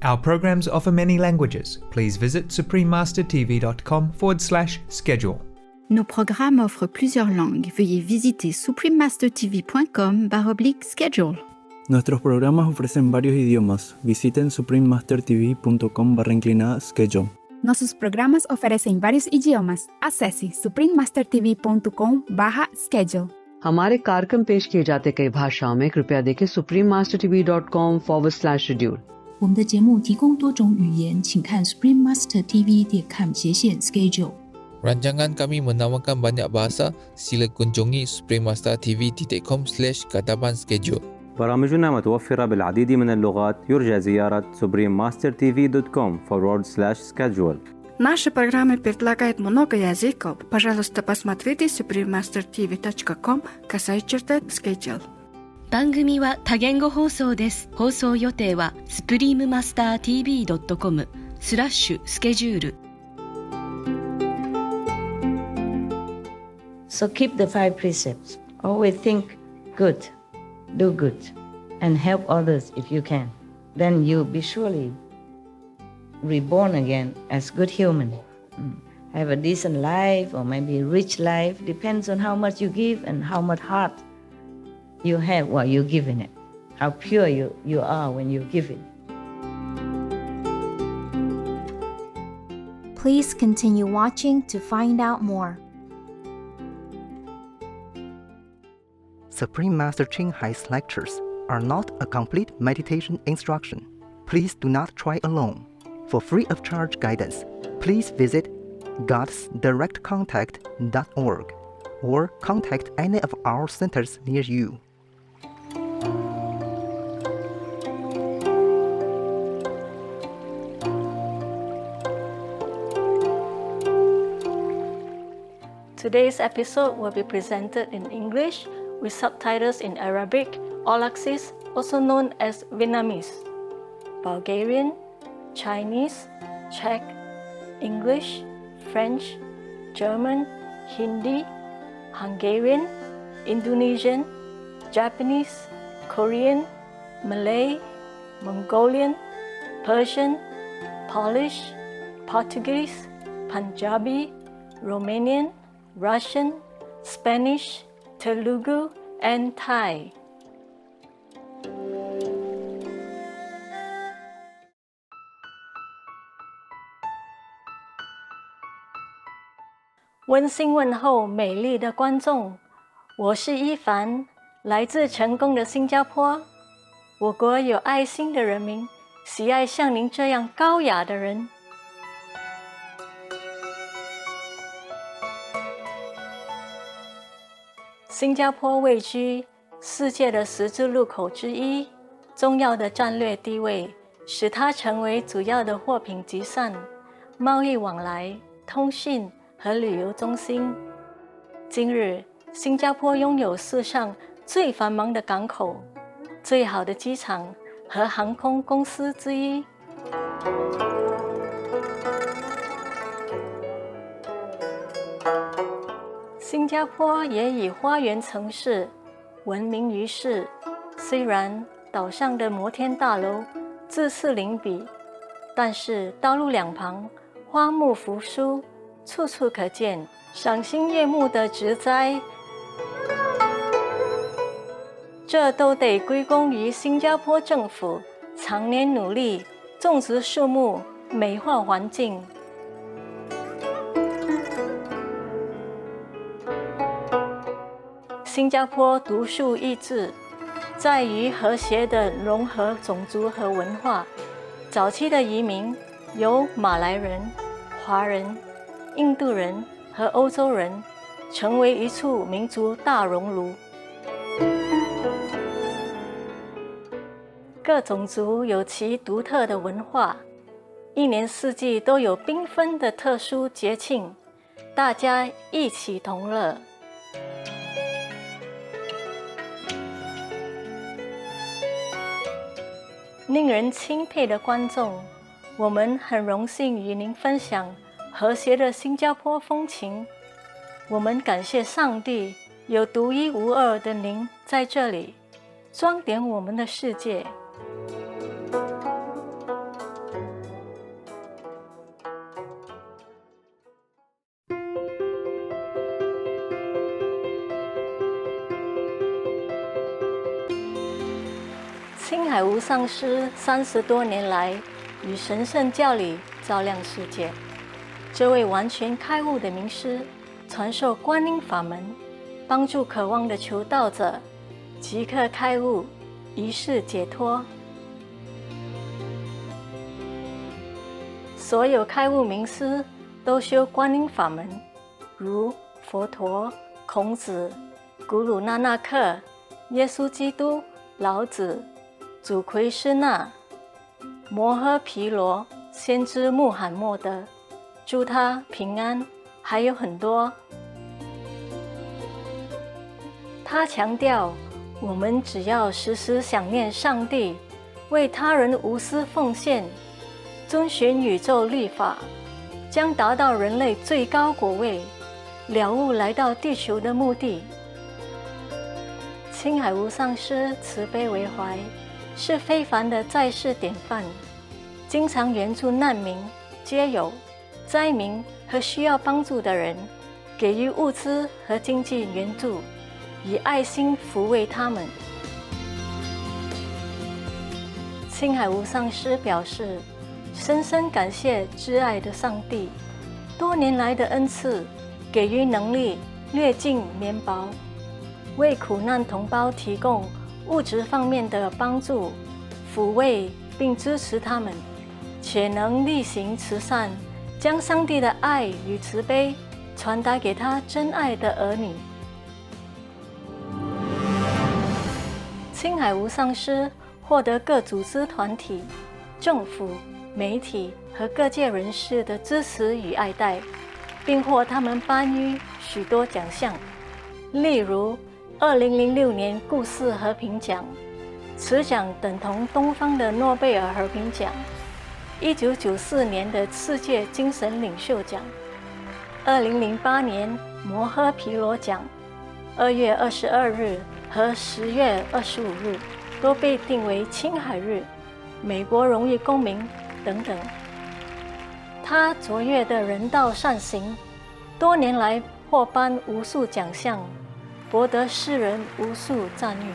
Our programs offer many languages. Please visit suprememastertv.com/schedule. Nos programmes offrent plusieurs langues. Veuillez visiter suprememastertv.com/schedule. Nuestros programas ofrecen varios idiomas. Visiten suprememastertv.com/schedule. Nossos programas oferecem vários idiomas. Acesse suprememastertv.com/schedule. हमारे कार्यक्रम पेश किए जाते कई भाषाओं में कृपया देखें suprememastertv.com/schedule。我们的节目提供多种语言，请看 suprememastertv.com/schedule。Rancangan kami menawarkan banyak bahasa. Sila kunjungi suprememastertv.com/katapan-schedule. برامجنا متوفرة بالعديد من اللغات. يرجى زيارة suprememastertv.com/schedule. Наши программы предлагают много языков. Пожалуйста, посмотрите suprememastertv.com/schedule。番組は多言語放送です。放送予定は suprememastertv.com/schedule。So keep the 5 precepts. Always think good, do good, and help others if you can. Then you'll be surely reborn again as good human. Have a decent life or maybe a rich life. Depends on how much you give and how much heart you have while you're giving it. How pure you are when you give it. Please continue watching to find out more. Supreme Master Ching Hai's lectures are not a complete meditation instruction. Please do not try alone. For free of charge guidance, please visit godsdirectcontact.org or contact any of our centers near you. Today's episode will be presented in English with subtitles in Arabic, Aulacese, also known as Vietnamese, Bulgarian, Chinese, Czech, English, French, German, Hindi, Hungarian, Indonesian, Japanese, Korean, Malay, Mongolian, Persian, Polish, Portuguese, Punjabi, Romanian, Russian, Spanish, Telugu, and Thai. "温馨问候美丽的观众，我是伊凡，来自成功的新加坡。我国有爱心的人民，喜爱像您这样高雅的人。新加坡位居世界的十字路口之一，重要的战略地位使它成为主要的货品集散、贸易往来、通讯和旅游中心。今日，新加坡拥有世上最繁忙的港口、最好的机场和航空公司之一。新加坡也以花园城市闻名于世，虽然岛上的摩天大楼自是林比，但是道路两旁花木扶疏，处处可见赏心悦目的植栽，这都得归功于新加坡政府常年努力种植树木，美化环境。新加坡独树一帜，在于和谐地融合种族和文化。早期的移民由马来人、华人、印度人和欧洲人，成为一处民族大熔炉。各种族有其独特的文化，一年四季都有缤纷的特殊节庆，大家一起同乐。令人钦佩的观众，我们很荣幸与您分享和谐的新加坡风情。我们感谢上帝有独一无二的您在这里，装点我们的世界。海无上师30多年来以神圣教理照亮世界。这位完全开悟的名师传授观音法门，帮助渴望的求道者即刻开悟，一世解脱。所有开悟名师都修观音法门，如佛陀、孔子、古鲁那纳克、耶稣基督、老子、主奎师那、摩诃毗罗、先知穆罕默德，祝他平安，还有很多。他强调，我们只要时时想念上帝，为他人无私奉献，遵循宇宙律法，将达到人类最高果位，了悟来到地球的目的。青海无上师慈悲为怀，是非凡的在世典范，经常援助难民、街友、灾民和需要帮助的人，给予物资和经济援助，以爱心抚慰他们。青海无上师表示，深深感谢挚爱的上帝多年来的恩赐，给予能力略尽绵薄，为苦难同胞提供物质方面的帮助，抚慰并支持他们，且能力行慈善，将上帝的爱与慈悲传达给他真爱的儿女。青海无上师获得各组织团体、政府、媒体和各界人士的支持与爱戴，并获他们颁予许多奖项，例如2006年故世和平奖，此奖等同东方的诺贝尔和平奖；1994年的世界精神领袖奖；2008年摩诃毗罗奖，2月22日和10月25日都被定为青海日、美国荣誉公民等等。他卓越的人道善行，多年来获颁无数奖项，博得世人无数赞誉。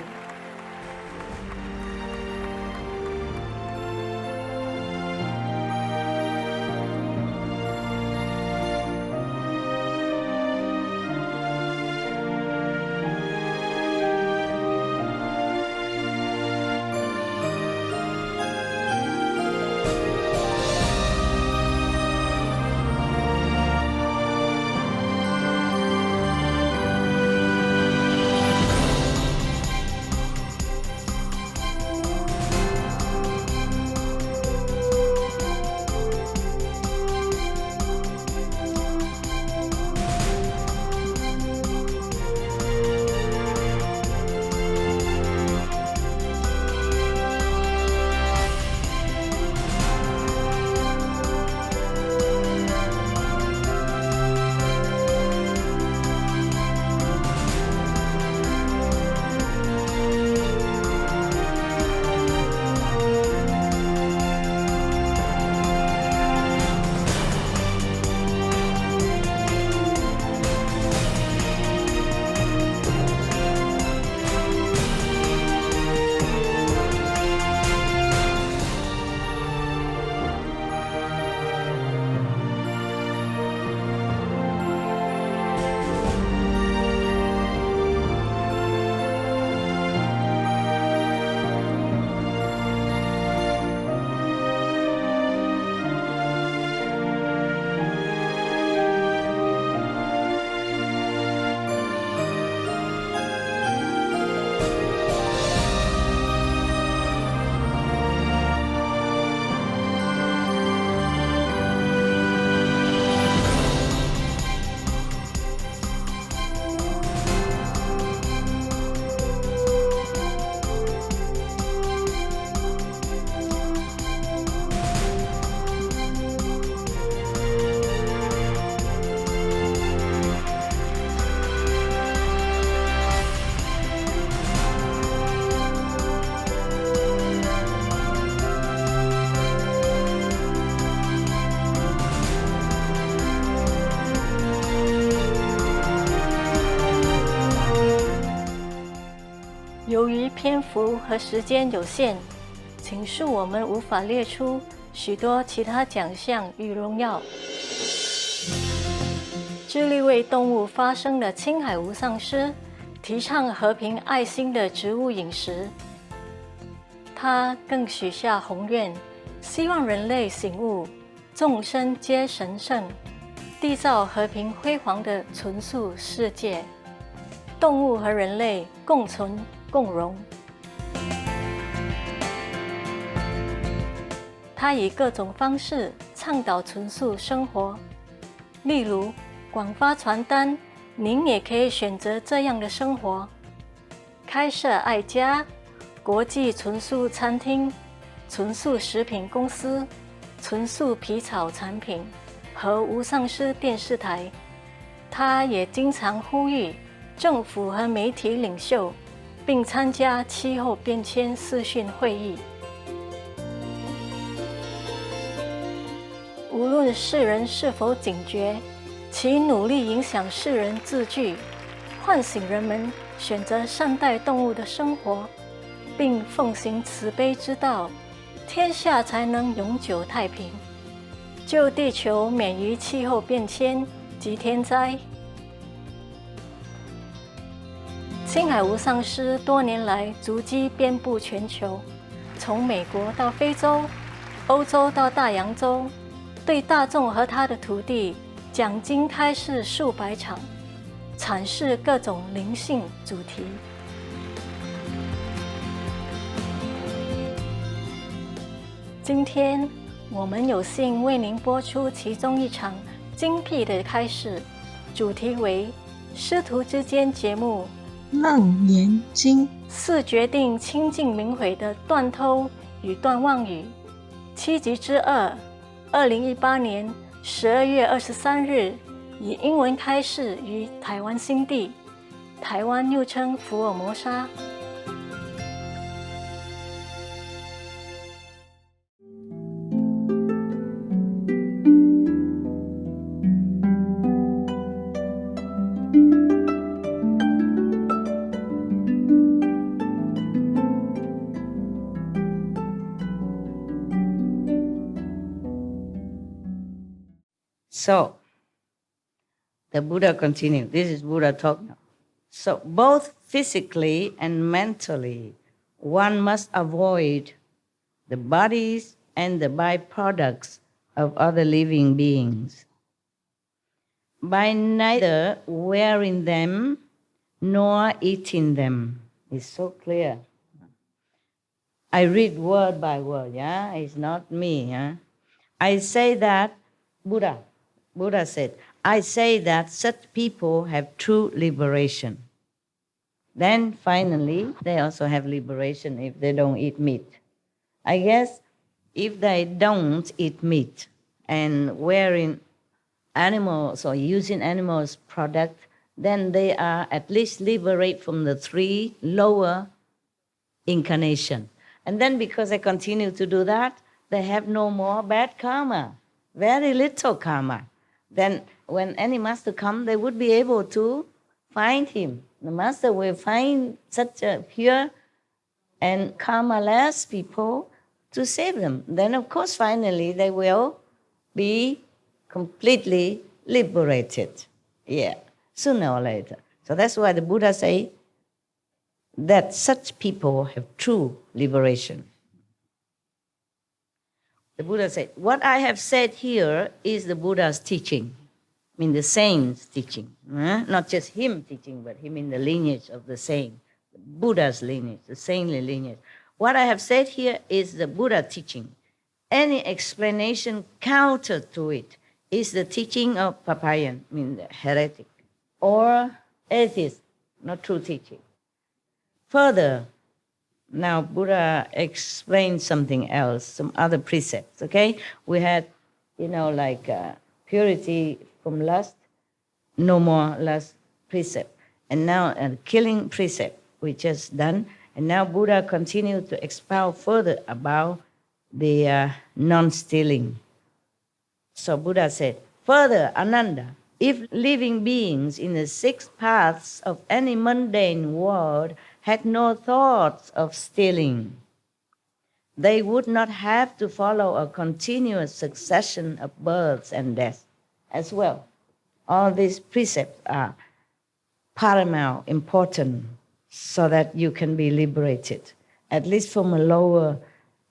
由于篇幅和时间有限，请恕我们无法列出许多其他奖项与荣耀。致力为动物发声的青海无上师，提倡和平爱心的植物饮食。他更许下宏愿，希望人类醒悟，众生皆神圣，缔造和平辉煌的纯素世界，动物和人类共存共荣。他以各种方式倡导纯素生活，例如广发传单，您也可以选择这样的生活；开设爱家、国际纯素餐厅、纯素食品公司、纯素皮草产品和无上师电视台。他也经常呼吁政府和媒体领袖，并参加气候变迁视讯会议。无论世人是否警觉，其努力影响世人自具，唤醒人们选择善待动物的生活，并奉行慈悲之道，天下才能永久太平，救地球免于气候变迁及天灾。青海无上师多年来足迹遍布全球，从美国到非洲、欧洲到大洋洲，对大众和他的徒弟讲经开示数百场，阐释各种灵性主题。今天我们有幸为您播出其中一场精辟的开示，主题为师徒之间节目楞严经4决定清净明慧的断偷与断妄语7集之2，2018年12月23日以英文开示于台湾新地，台湾又称福尔摩沙。So, the Buddha continued. This is Buddha talk now. So, both physically and mentally, one must avoid the bodies and the byproducts of other living beings by neither wearing them nor eating them. It's so clear. I read word by word, yeah? It's not me, yeah? I say that Buddha said, I say that such people have true liberation. Then finally, they also have liberation if they don't eat meat. I guess if they don't eat meat and wearing animals or using animals' product, then they are at least liberated from the 3 lower incarnations. And then because they continue to do that, they have no more bad karma, very little karma. Then when any master comes, they would be able to find him. The master will find such a pure and karma-less people to save them. Then, of course, finally, they will be completely liberated. Yeah, sooner or later. So that's why the Buddha say that such people have true liberation. The Buddha said, what I have said here is the Buddha's teaching. I mean the saint's teaching. Not just him teaching, but him in the lineage of the saint. The Buddha's lineage, the saintly lineage. What I have said here is the Buddha teaching. Any explanation counter to it is the teaching of Papayan, I mean the heretic, or atheist, not true teaching. Further, now Buddha explained something else, some other precepts, okay? We had, like purity from lust, no more lust precept. And now a killing precept we just done. And now Buddha continued to expound further about the non-stealing. So Buddha said, further, Ananda, if living beings in the 6 paths of any mundane world had no thoughts of stealing, they would not have to follow a continuous succession of births and deaths as well. All these precepts are paramount, important, so that you can be liberated, at least from a lower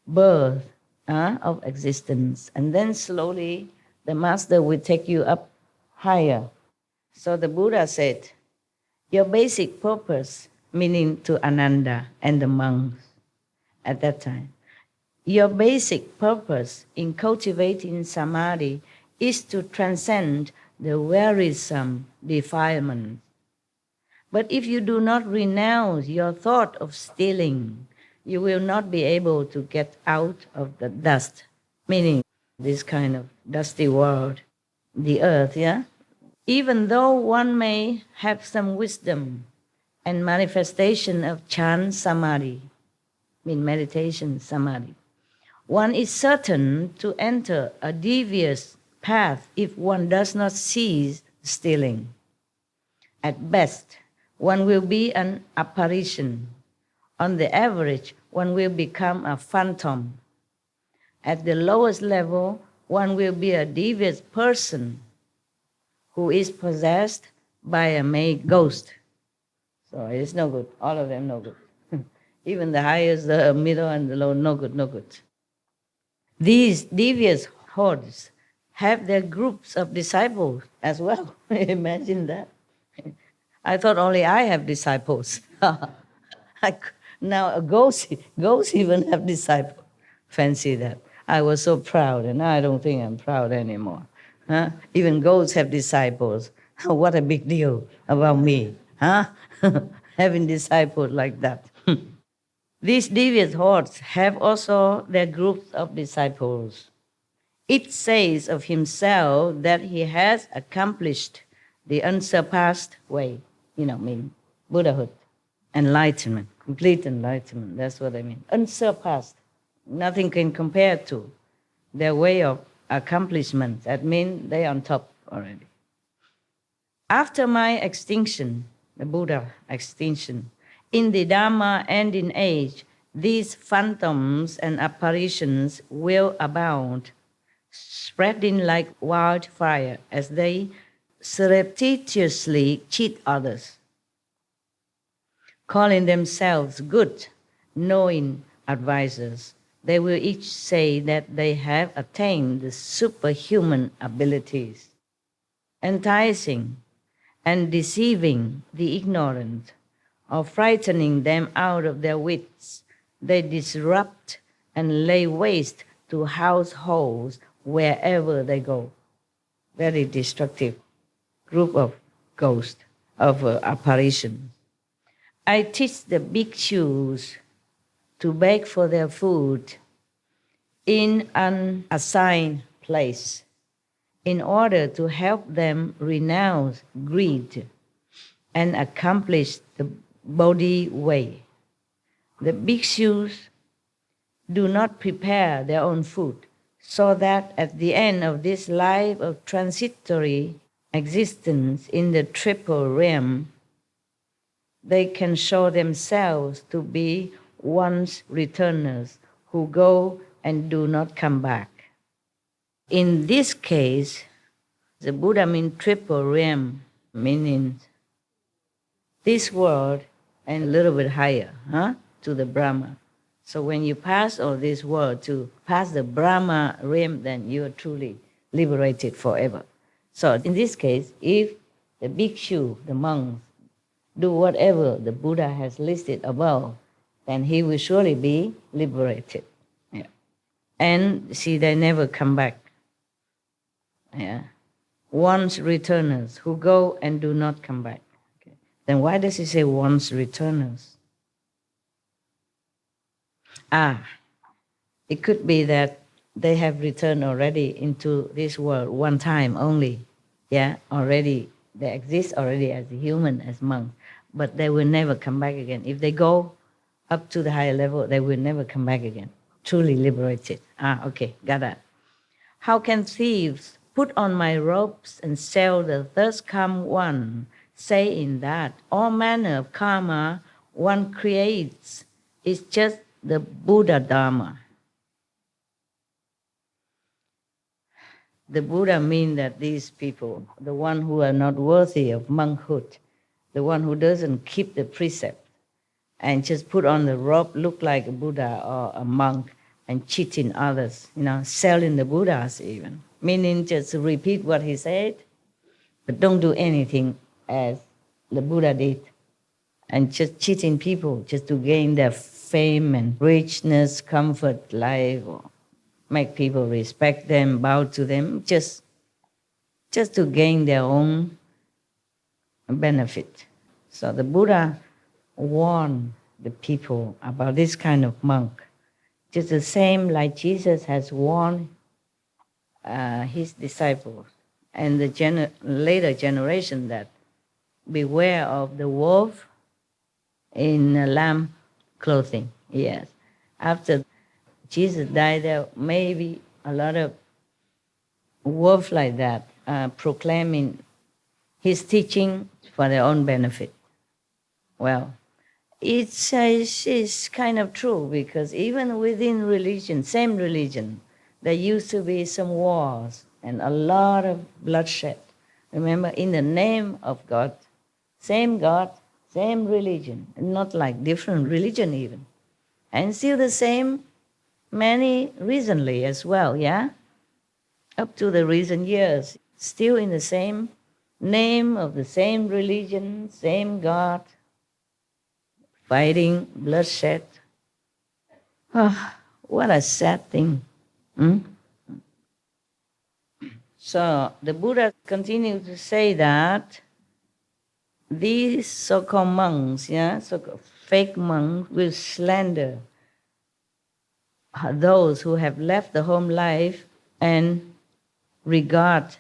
birth of existence. And then slowly the master will take you up higher. So the Buddha said, your basic purpose, meaning to Ananda and the monks at that time, your basic purpose in cultivating samadhi is to transcend the wearisome defilement. But if you do not renounce your thought of stealing, you will not be able to get out of the dust, meaning this kind of dusty world, the earth, yeah? Even though one may have some wisdom and manifestation of chan samadhi, mean meditation samadhi, one is certain to enter a devious path if one does not cease stealing. At best, one will be an apparition. On the average, one will become a phantom. At the lowest level, one will be a devious person who is possessed by a male ghost. So it's no good. All of them no good. Even the highest, the middle, and the low, no good, no good. These devious hordes have their groups of disciples as well. Imagine that. I thought only I have disciples. Now ghosts even have disciples. Fancy that. I was so proud, and now I don't think I'm proud anymore. Even ghosts have disciples. What a big deal about me, having disciples like that. These devious hordes have also their groups of disciples. Each says of himself that he has accomplished the unsurpassed way, mean Buddhahood, enlightenment, complete enlightenment, that's what I mean. Unsurpassed, nothing can compare to their way of accomplishment. That means they're on top already. After my extinction, the Buddha extinction, in the Dharma and in age, these phantoms and apparitions will abound, spreading like wildfire as they surreptitiously cheat others, calling themselves good, knowing advisors. They will each say that they have attained the superhuman abilities, enticing and deceiving the ignorant, or frightening them out of their wits. They disrupt and lay waste to households wherever they go. Very destructive group of ghosts, of apparitions. I teach the bhikshus to beg for their food in an assigned place in order to help them renounce greed and accomplish the Bodhi way. The bhikshus do not prepare their own food, so that at the end of this life of transitory existence in the triple realm, they can show themselves to be once returners who go and do not come back. In this case, the Buddha means triple realm, meaning this world and a little bit higher, to the Brahma. So when you pass all this world to pass the Brahma realm, then you are truly liberated forever. So in this case, if the bhikshu, the monks, do whatever the Buddha has listed above, then he will surely be liberated. Yeah. And see, they never come back. Yeah. Once returners who go and do not come back. Okay. Then why does he say once returners? It could be that they have returned already into this world one time only. Yeah, already they exist already as a human, as monks, but they will never come back again. If they go up to the higher level, they will never come back again. Truly liberated. Okay, got that. How can thieves put on my robes and sell the thirst come one, saying that all manner of karma one creates is just the Buddha Dharma? the Buddha mean that these people, the one who are not worthy of monkhood, the one who doesn't keep the precept and just put on the robe, look like a Buddha or a monk and cheating others, selling the Buddhas even, meaning just repeat what he said, but don't do anything as the Buddha did, and just cheating people just to gain their fame and richness, comfort, life, or make people respect them, bow to them, just to gain their own benefit. So the Buddha warned the people about this kind of monk, just the same like Jesus has warned his disciples and the later generation that beware of the wolf in lamb clothing. Yes. After Jesus died, there may be a lot of wolves like that proclaiming his teaching for their own benefit. Well, it's kind of true, because even within religion, same religion, there used to be some wars and a lot of bloodshed. Remember, in the name of God, same religion, not like different religion even. And still the same many recently as well, yeah? Up to the recent years, still in the same name of the same religion, same God, fighting, bloodshed. Oh, what a sad thing. So the Buddha continued to say that these so-called monks, so-called fake monks, will slander those who have left the home life and regard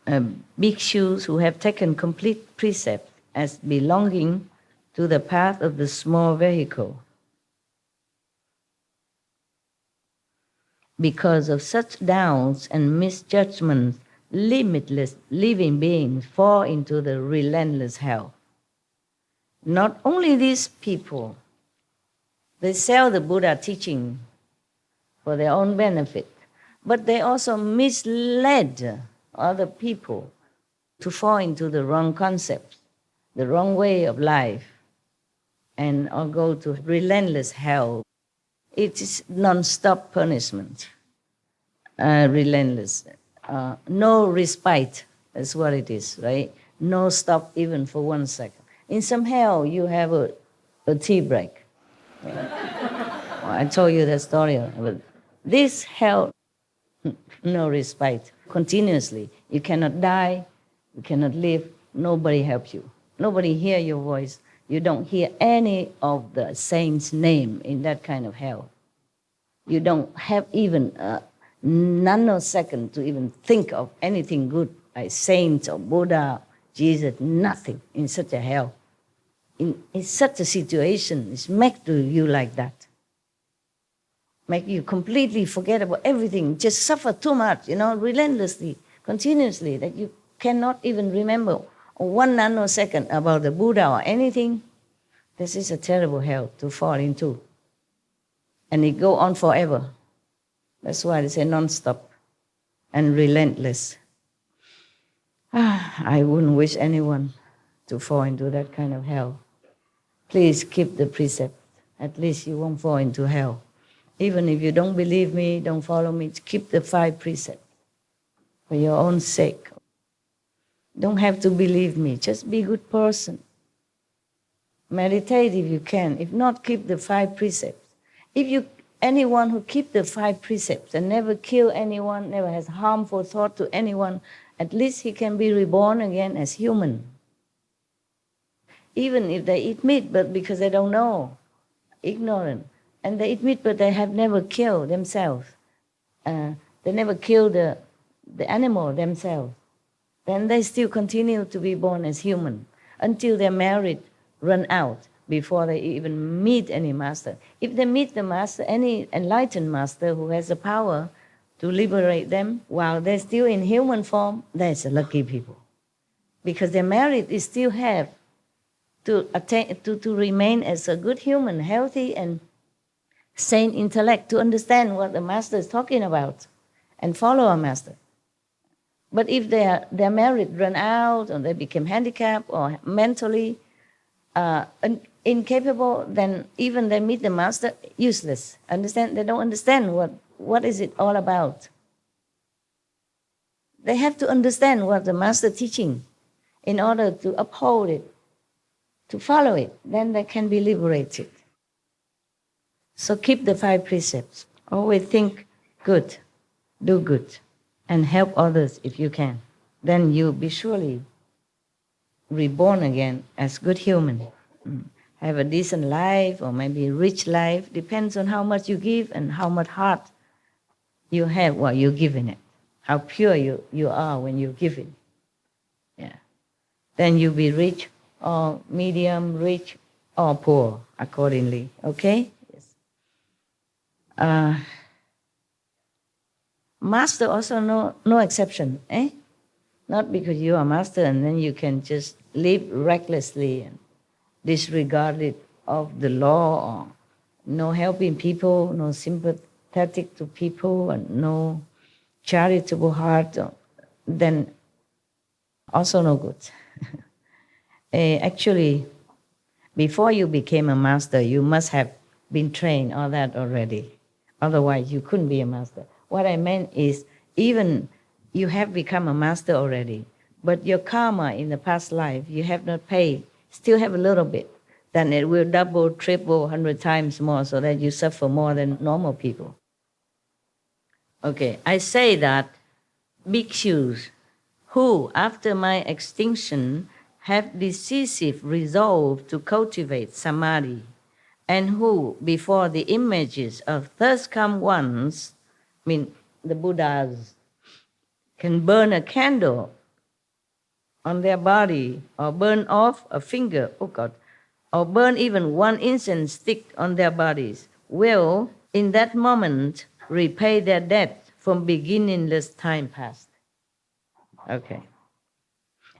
bhikshus who have taken complete precept as belonging to the path of the small vehicle. Because of such doubts and misjudgments, limitless living beings fall into the relentless hell. Not only these people, they sell the Buddha teaching for their own benefit, but they also misled other people to fall into the wrong concepts, the wrong way of life, and or go to relentless hell. It is non-stop punishment, relentless. No respite, that's what it is, right? No stop even for 1 second. In some hell, you have a tea break. I told you that story. But this hell, no respite, continuously. You cannot die, you cannot live, nobody helps you. Nobody hear your voice. You don't hear any of the saints' name in that kind of hell. You don't have even a nanosecond to even think of anything good, like saints or Buddha, Jesus, nothing in such a hell. In such a situation, it's made to you like that. Make you completely forget about everything, just suffer too much, relentlessly, continuously, that you cannot even remember 1 nanosecond about the Buddha or anything. This is a terrible hell to fall into. And it go on forever. That's why they say non-stop and relentless. I wouldn't wish anyone to fall into that kind of hell. Please keep the precept. At least you won't fall into hell. Even if you don't believe me, don't follow me, keep the 5 precepts for your own sake. Don't have to believe me. Just be a good person. Meditate if you can. If not, keep the 5 precepts. Anyone who keep the 5 precepts and never kill anyone, never has harmful thought to anyone, at least he can be reborn again as human. Even if they eat meat, but because they don't know, ignorant, and they eat meat, but they have never killed themselves. They never killed the animal themselves. Then they still continue to be born as human until their merit run out before they even meet any master. If they meet the master, any enlightened master who has the power to liberate them while they're still in human form, that's a lucky people. Because their merit is still have to attain, to remain as a good human, healthy and sane intellect, to understand what the master is talking about and follow a master. But if their merit run out, or they become handicapped, or mentally incapable, then even they meet the master, useless. Understand? They don't understand what is it all about. They have to understand what the master teaching in order to uphold it, to follow it. Then they can be liberated. So keep the 5 precepts. Always think good, do good, and help others if you can. Then you'll be surely reborn again as good human. Have a decent life, or maybe rich life. Depends on how much you give and how much heart you have while you're giving it. How pure you are when you're giving. Yeah. Then you'll be rich, or medium, rich, or poor accordingly. Okay? Yes. Master also no exception. Not because you are master and then you can just live recklessly and disregard it of the law, or no helping people, no sympathetic to people, and no charitable heart, then also no good. Actually, before you became a master, you must have been trained all that already. Otherwise, you couldn't be a master. What I meant is, even you have become a master already, but your karma in the past life, you have not paid, still have a little bit, then it will double, triple, 100 times more, so that you suffer more than normal people. Okay, I say that bhikshus who, after my extinction, have decisive resolve to cultivate samadhi, and who, before the images of thus come ones, the Buddhas, can burn a candle on their body, or burn off a finger, or burn even one incense stick on their bodies, will, in that moment, repay their debt from beginningless time past. Okay.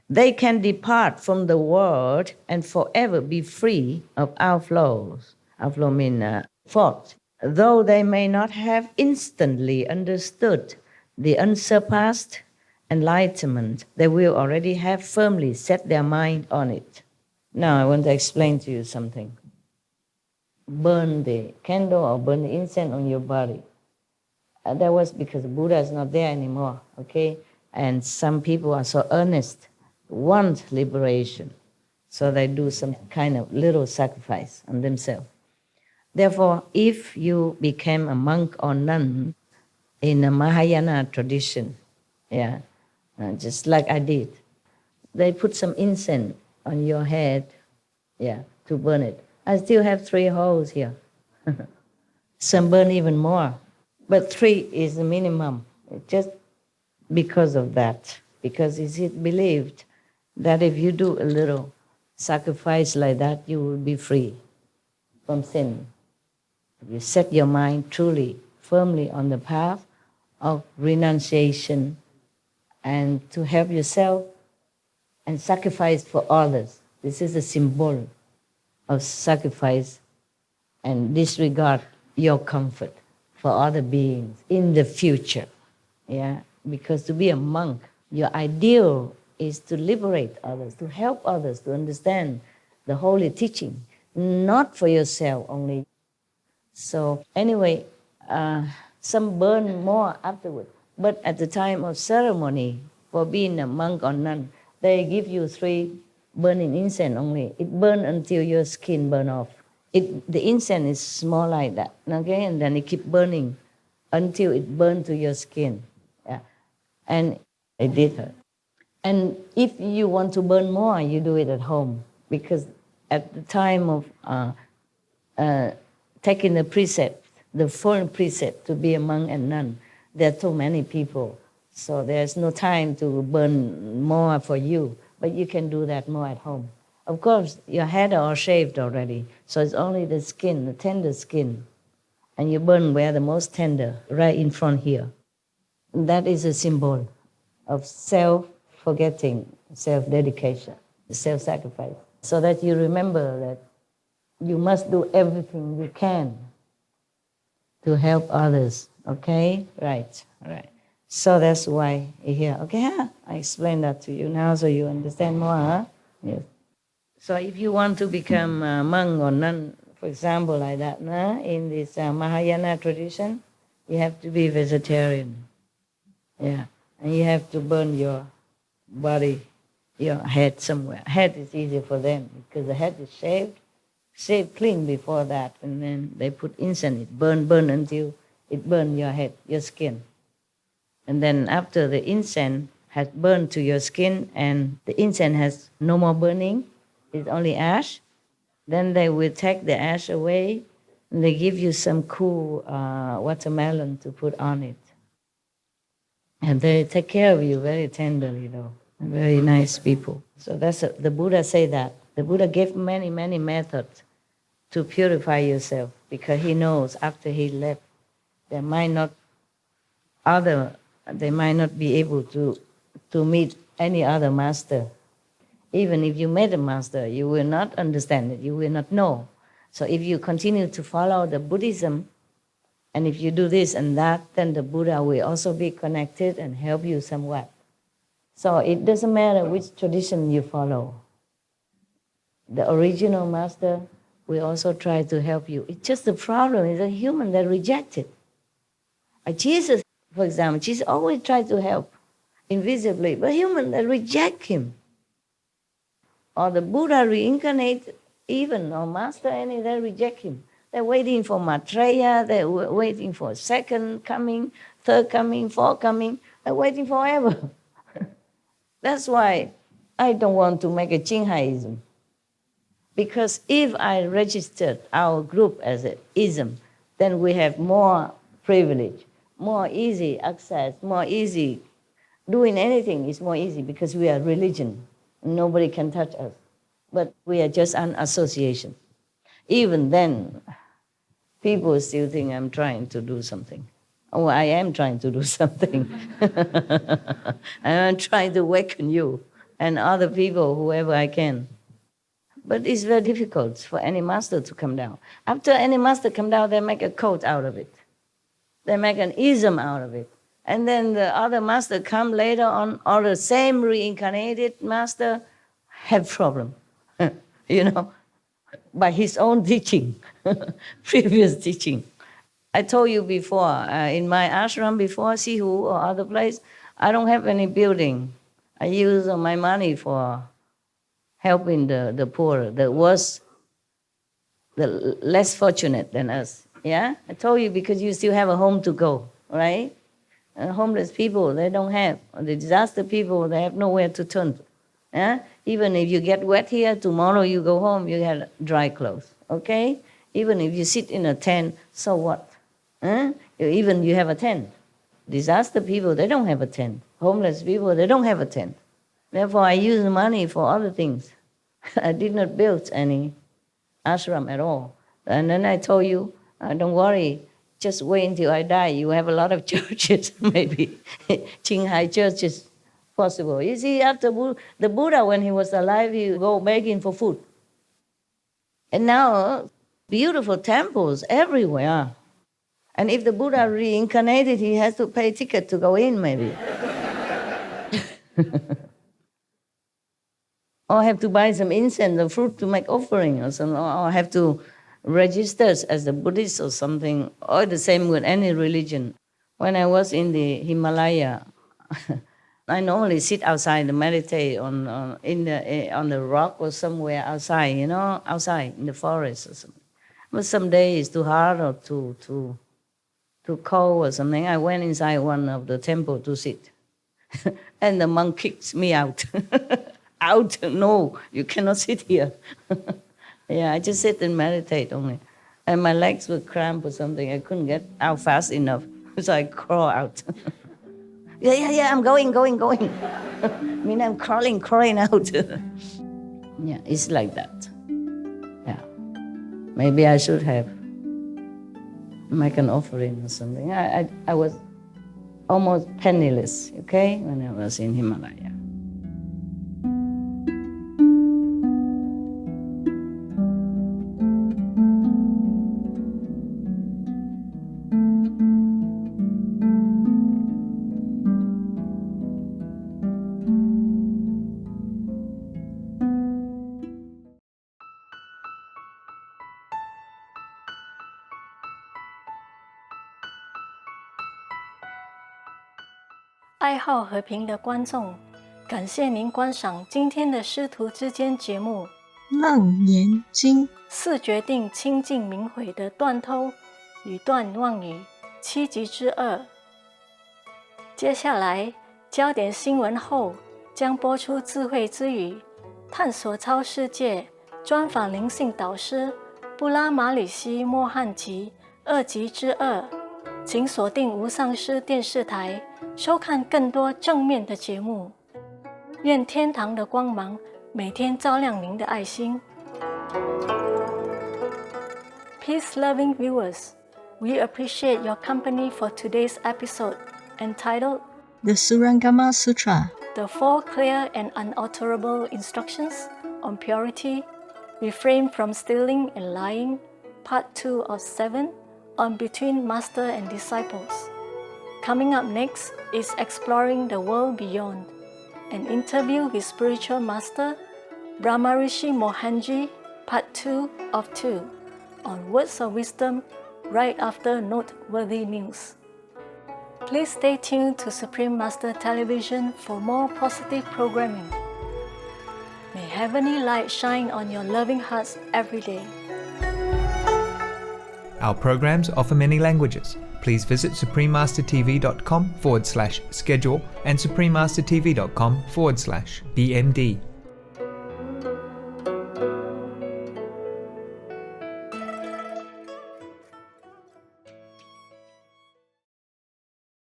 They can depart from the world and forever be free of outflows. Outflow means fault. Though they may not have instantly understood the unsurpassed enlightenment, they will already have firmly set their mind on it. Now I want to explain to you something. Burn the candle or burn the incense on your body. That was because Buddha is not there anymore, okay? And some people are so earnest, want liberation, so they do some kind of little sacrifice on themselves. Therefore, if you became a monk or nun in a Mahayana tradition, just like I did, they put some incense on your head, to burn it. I still have 3 holes here. Some burn even more, but 3 is the minimum, just because of that. Because it's believed that if you do a little sacrifice like that, you will be free from sin. You set your mind truly, firmly on the path of renunciation, and to help yourself and sacrifice for others. This is a symbol of sacrifice and disregard your comfort for other beings in the future. Because to be a monk, your ideal is to liberate others, to help others to understand the holy teaching, not for yourself only. So anyway, some burn more afterward. But at the time of ceremony, for being a monk or nun, they give you 3 burning incense only. It burns until your skin burn off. The incense is small like that, okay? And then it keeps burning until it burns to your skin. And it did hurt. And if you want to burn more, you do it at home. Because at the time of taking the precept, the full precept to be a monk and nun, there are too many people. So there's no time to burn more for you. But you can do that more at home. Of course, your head are all shaved already. So it's only the skin, the tender skin. And you burn where the most tender, right in front here. That is a symbol of self-forgetting, self-dedication, self-sacrifice. So that you remember that you must do everything you can to help others, okay? Right, all right. So that's why here. Okay, I explained that to you now so you understand more. Huh? Yes. So if you want to become a monk or nun, for example, like that, in this Mahayana tradition, you have to be vegetarian. Yeah, and you have to burn your body, your head somewhere. Head is easy for them because the head is shaved clean before that, and then they put incense, it burn until it burn your head, your skin. And then after the incense has burned to your skin and the incense has no more burning, it's only ash, then they will take the ash away and they give you some cool watermelon to put on it. And they take care of you very tenderly, though. Very nice people. So the Buddha say that. The Buddha gave many, many methods to purify yourself because he knows after he left, they might not be able to meet any other master. Even if you met a master, you will not understand it, you will not know. So if you continue to follow the Buddhism, and if you do this and that, then the Buddha will also be connected and help you somewhat. So it doesn't matter which tradition you follow. The original master will also try to help you. It's just the problem is a human that reject it. Jesus, for example, Jesus always tried to help invisibly, but human that reject him. Or the Buddha reincarnate even, or master any, they reject him. They're waiting for Maitreya, they're waiting for second coming, third coming, fourth coming. They're waiting forever. That's why I don't want to make a Qinghaism. Because if I registered our group as an ism, then we have more privilege, more easy access, more easy. Doing anything is more easy because we are religion. Nobody can touch us. But we are just an association. Even then, people still think I'm trying to do something. Oh, I am trying to do something. I'm trying to awaken you and other people, whoever I can. But it's very difficult for any master to come down. After any master come down, they make a code out of it. They make an ism out of it. And then the other master come later on, or the same reincarnated master have problem, by his own teaching, previous teaching. I told you before, in my ashram before, Sihu or other place, I don't have any building. I use my money for helping the poor, the less fortunate than us. Yeah, I told you because you still have a home to go, right? And homeless people, they don't have. The disaster people, they have nowhere to turn. Yeah? Even if you get wet here, tomorrow you go home, you have dry clothes, okay? Even if you sit in a tent, so what? Even you have a tent. Disaster people, they don't have a tent. Homeless people, they don't have a tent. Therefore, I use money for other things. I did not build any ashram at all. And then I told you, don't worry, just wait until I die. You have a lot of churches, maybe. Qinghai churches, possible. You see, after the Buddha, when he was alive, he would go begging for food. And now, beautiful temples everywhere. And if the Buddha reincarnated, he has to pay a ticket to go in, maybe. Or have to buy some incense or fruit to make offering or something, or have to register as a Buddhist or something, or the same with any religion. When I was in the Himalaya, I normally sit outside and meditate on the rock or somewhere outside, outside in the forest or something. But some days it's too hard or too cold or something. I went inside one of the temple to sit. And the monk kicked me out. Out, no, you cannot sit here. Yeah, I just sit and meditate only. And my legs were cramped or something. I couldn't get out fast enough. So I crawl out. Yeah, I'm going. I mean, I'm crawling out. Yeah, it's like that. Yeah. Maybe I should have make an offering or something. I was almost penniless, okay, when I was in Himalaya. 爱好和平的观众，感谢您观赏今天的师徒之间节目《楞严经》4决定清净明慧的断偷与断妄语7集之2。接下来焦点新闻后将播出智慧之语，探索超世界，专访灵性导师布拉马里西莫汉吉2集之2。请锁定无上师电视台，收看更多正面的节目。愿天堂的光芒每天照亮您的爱心。Peace-loving viewers, we appreciate your company for today's episode entitled The Surangama Sutra, The 4 Clear and Unalterable Instructions on Purity, Refrain from Stealing and Lying, Part 2 of 7, on Between Master and Disciples. Coming up next is Exploring the World Beyond, an interview with Spiritual Master Brahmarishi Mohanji, Part 2 of 2, on Words of Wisdom right after noteworthy news. Please stay tuned to Supreme Master Television for more positive programming. May heavenly light shine on your loving hearts every day. Our programs offer many languages. Please visit suprememastertv.com/schedule and suprememastertv.com/BMD.